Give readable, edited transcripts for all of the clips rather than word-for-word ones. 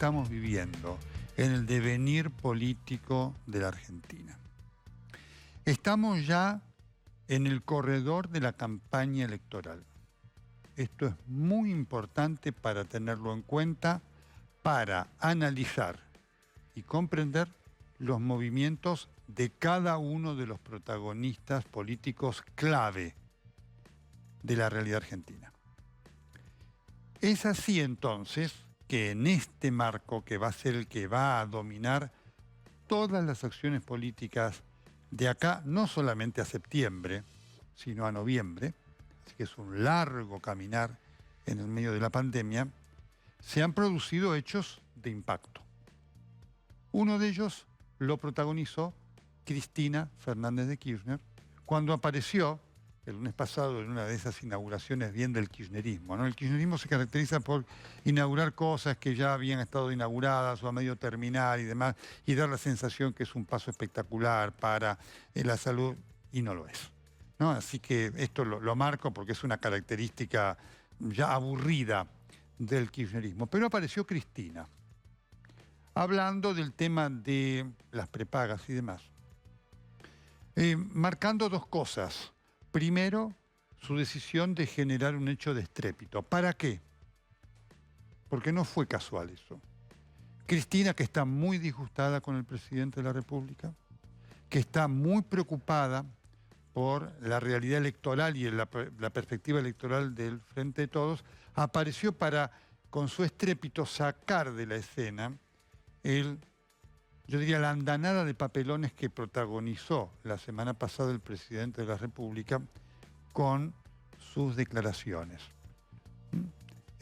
estamos viviendo en el devenir político de la Argentina. Estamos ya en el corredor de la campaña electoral. Esto es muy importante para tenerlo en cuenta, para analizar y comprender los movimientos de cada uno de los protagonistas políticos clave de la realidad argentina. Es así entonces que en este marco, que va a ser el que va a dominar todas las acciones políticas de acá, no solamente a septiembre, sino a noviembre, así que es un largo caminar en el medio de la pandemia, se han producido hechos de impacto. Uno de ellos lo protagonizó Cristina Fernández de Kirchner cuando apareció el lunes pasado en una de esas inauguraciones bien del kirchnerismo, ¿no? El kirchnerismo se caracteriza por inaugurar cosas que ya habían estado inauguradas o a medio terminar y demás, y dar la sensación que es un paso espectacular para la salud, y no lo es, ¿no? Así que esto lo marco porque es una característica ya aburrida del kirchnerismo. Pero apareció Cristina, hablando del tema de las prepagas y demás, marcando dos cosas. Primero, su decisión de generar un hecho de estrépito. ¿Para qué? Porque no fue casual eso. Cristina, que está muy disgustada con el presidente de la República, que está muy preocupada por la realidad electoral y la perspectiva electoral del Frente de Todos, apareció para, con su estrépito, sacar de la escena yo diría, la andanada de papelones que protagonizó la semana pasada el presidente de la República con sus declaraciones.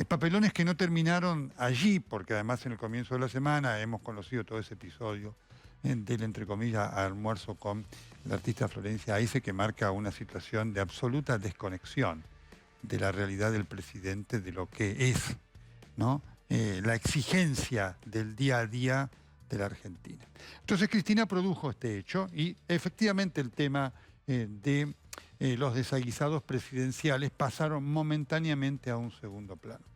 Papelones que no terminaron allí, porque además en el comienzo de la semana hemos conocido todo ese episodio del, entre comillas, almuerzo con la artista Florencia Aise, que marca una situación de absoluta desconexión de la realidad del presidente, de lo que es, ¿no? La exigencia del día a día de la Argentina. Entonces Cristina produjo este hecho y efectivamente el tema de los desaguisados presidenciales pasaron momentáneamente a un segundo plano.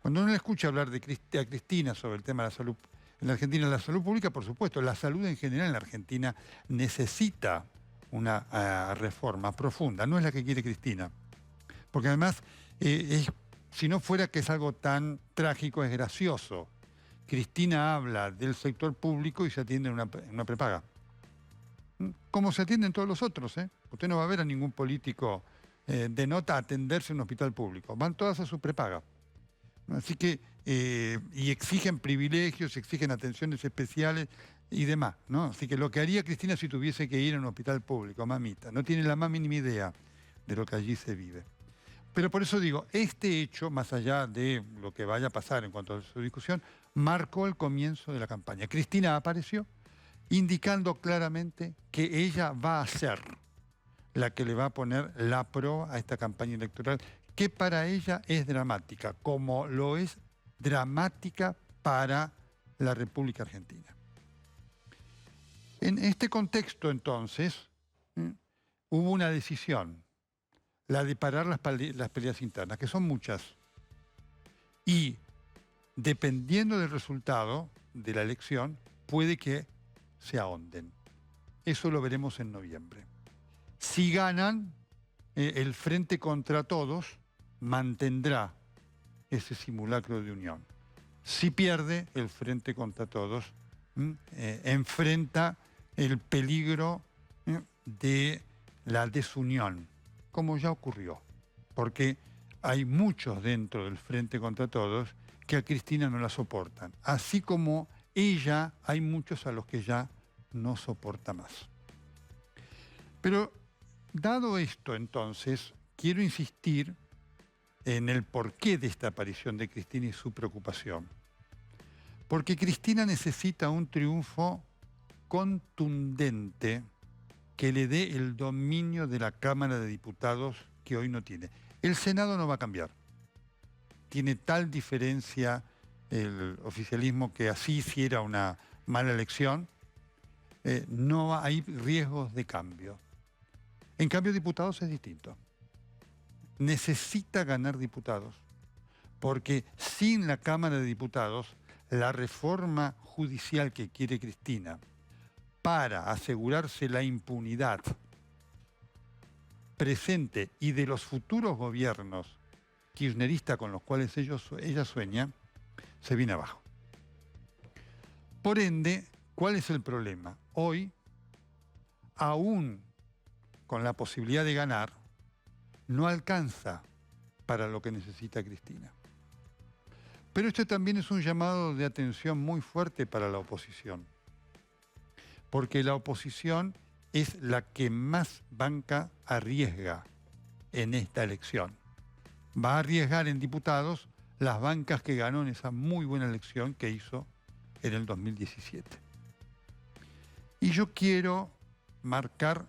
Cuando uno le escucha hablar a Cristina sobre el tema de la salud en la Argentina, la salud pública, por supuesto, la salud en general en la Argentina necesita una reforma profunda, no es la que quiere Cristina, porque además si no fuera que es algo tan trágico, es gracioso. Cristina habla del sector público y se atiende en una prepaga. Como se atienden todos los otros, ¿eh? Usted no va a ver a ningún político de nota atenderse en un hospital público. Van todas a su prepaga. Así que, y exigen privilegios, exigen atenciones especiales y demás, ¿no? Así que lo que haría Cristina si tuviese que ir a un hospital público, mamita, no tiene la más mínima idea de lo que allí se vive. Pero por eso digo, este hecho, más allá de lo que vaya a pasar en cuanto a su discusión, marcó el comienzo de la campaña. Cristina apareció indicando claramente que ella va a ser la que le va a poner la pro a esta campaña electoral, que para ella es dramática, como lo es dramática para la República Argentina. En este contexto, entonces, hubo una decisión, la de parar las peleas internas, que son muchas. Y dependiendo del resultado de la elección, puede que se ahonden. Eso lo veremos en noviembre. Si ganan, el Frente contra Todos mantendrá ese simulacro de unión. Si pierde, el Frente contra Todos enfrenta el peligro de la desunión, como ya ocurrió, porque hay muchos dentro del Frente contra Todos que a Cristina no la soportan, así como ella hay muchos a los que ya no soporta más. Pero dado esto, entonces, quiero insistir en el porqué de esta aparición de Cristina y su preocupación. Porque Cristina necesita un triunfo contundente que le dé el dominio de la Cámara de Diputados que hoy no tiene. El Senado no va a cambiar. Tiene tal diferencia el oficialismo que así hiciera una mala elección, no hay riesgos de cambio. En cambio, diputados es distinto. Necesita ganar diputados, porque sin la Cámara de Diputados la reforma judicial que quiere Cristina para asegurarse la impunidad presente y de los futuros gobiernos kirchneristas con los cuales ella sueña, se viene abajo. Por ende, ¿cuál es el problema? Hoy, aún con la posibilidad de ganar, no alcanza para lo que necesita Cristina. Pero esto también es un llamado de atención muy fuerte para la oposición, porque la oposición es la que más banca arriesga en esta elección. Va a arriesgar en diputados las bancas que ganó en esa muy buena elección que hizo en el 2017. Y yo quiero marcar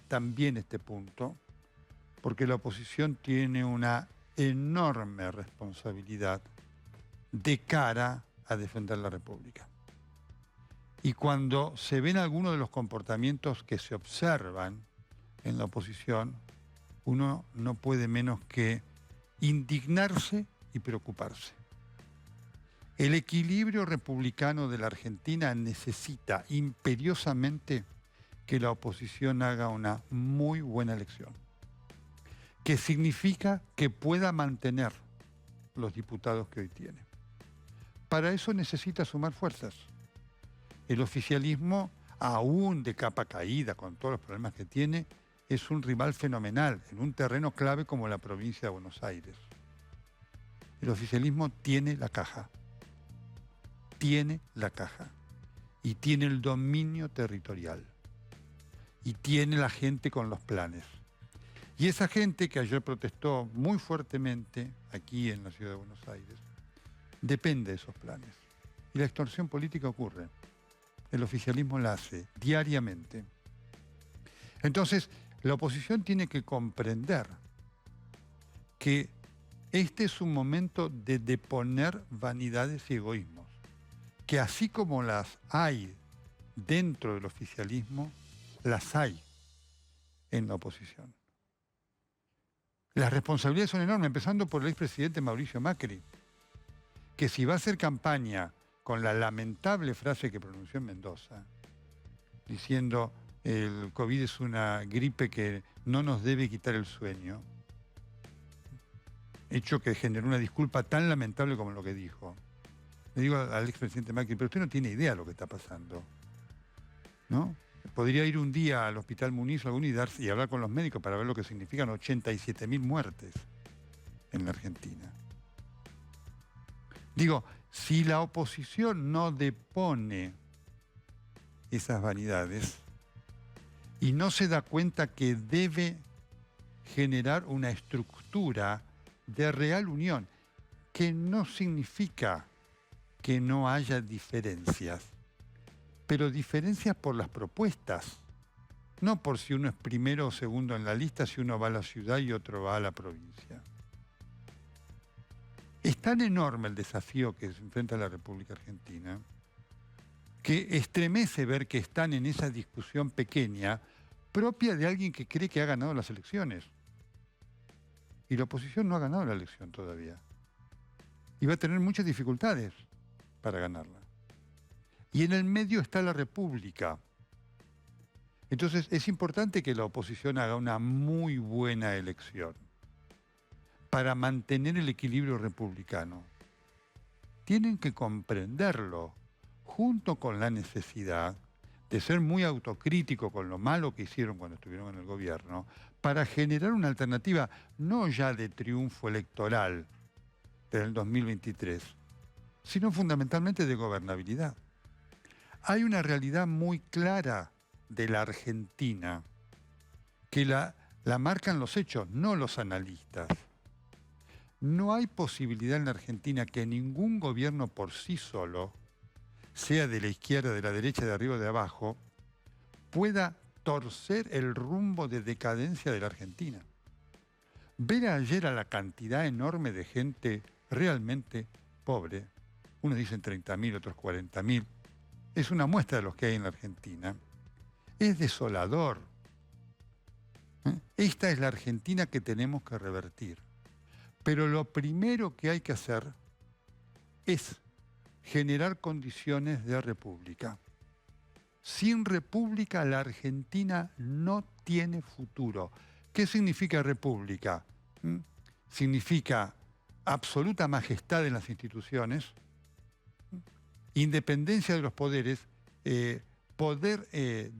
también este punto, porque la oposición tiene una enorme responsabilidad de cara a defender la República. Y cuando se ven algunos de los comportamientos que se observan en la oposición, uno no puede menos que indignarse y preocuparse. El equilibrio republicano de la Argentina necesita imperiosamente que la oposición haga una muy buena elección, que significa que pueda mantener los diputados que hoy tiene. Para eso necesita sumar fuerzas. El oficialismo, aún de capa caída, con todos los problemas que tiene, es un rival fenomenal en un terreno clave como la provincia de Buenos Aires. El oficialismo tiene la caja. Tiene la caja. Y tiene el dominio territorial. Y tiene la gente con los planes. Y esa gente que ayer protestó muy fuertemente aquí en la ciudad de Buenos Aires, depende de esos planes. Y la extorsión política ocurre. El oficialismo la hace diariamente. Entonces, la oposición tiene que comprender que este es un momento de deponer vanidades y egoísmos, que así como las hay dentro del oficialismo, las hay en la oposición. Las responsabilidades son enormes, empezando por el expresidente Mauricio Macri, que si va a hacer campaña con la lamentable frase que pronunció en Mendoza, diciendo el COVID es una gripe que no nos debe quitar el sueño, hecho que generó una disculpa tan lamentable como lo que dijo. Le digo al expresidente Macri, pero usted no tiene idea de lo que está pasando, ¿no? Podría ir un día al Hospital Muniz o alguno y hablar con los médicos para ver lo que significan 87.000 muertes en la Argentina. Digo, si la oposición no depone esas vanidades y no se da cuenta que debe generar una estructura de real unión, que no significa que no haya diferencias, pero diferencias por las propuestas, no por si uno es primero o segundo en la lista, si uno va a la ciudad y otro va a la provincia. Es tan enorme el desafío que se enfrenta la República Argentina que estremece ver que están en esa discusión pequeña propia de alguien que cree que ha ganado las elecciones. Y la oposición no ha ganado la elección todavía. Y va a tener muchas dificultades para ganarla. Y en el medio está la República. Entonces es importante que la oposición haga una muy buena elección para mantener el equilibrio republicano. Tienen que comprenderlo, junto con la necesidad de ser muy autocrítico con lo malo que hicieron cuando estuvieron en el gobierno, para generar una alternativa no ya de triunfo electoral del 2023, sino fundamentalmente de gobernabilidad. Hay una realidad muy clara de la Argentina, que la marcan los hechos, no los analistas. No hay posibilidad en la Argentina que ningún gobierno por sí solo, sea de la izquierda, de la derecha, de arriba o de abajo, pueda torcer el rumbo de decadencia de la Argentina. Ver ayer a la cantidad enorme de gente realmente pobre, unos dicen 30.000, otros 40.000, es una muestra de los que hay en la Argentina, es desolador. Esta es la Argentina que tenemos que revertir. Pero lo primero que hay que hacer es generar condiciones de república. Sin república la Argentina no tiene futuro. ¿Qué significa república? Significa absoluta majestad en las instituciones, independencia de los poderes, poder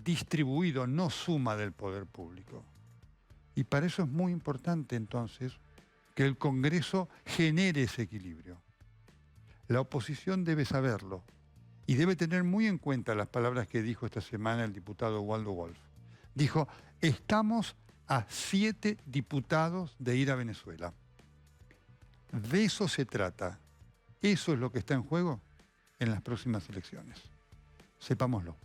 distribuido, no suma del poder público. Y para eso es muy importante entonces que el Congreso genere ese equilibrio. La oposición debe saberlo y debe tener muy en cuenta las palabras que dijo esta semana el diputado Waldo Wolf. Dijo, estamos a 7 diputados de ir a Venezuela. De eso se trata. Eso es lo que está en juego en las próximas elecciones. Sepámoslo.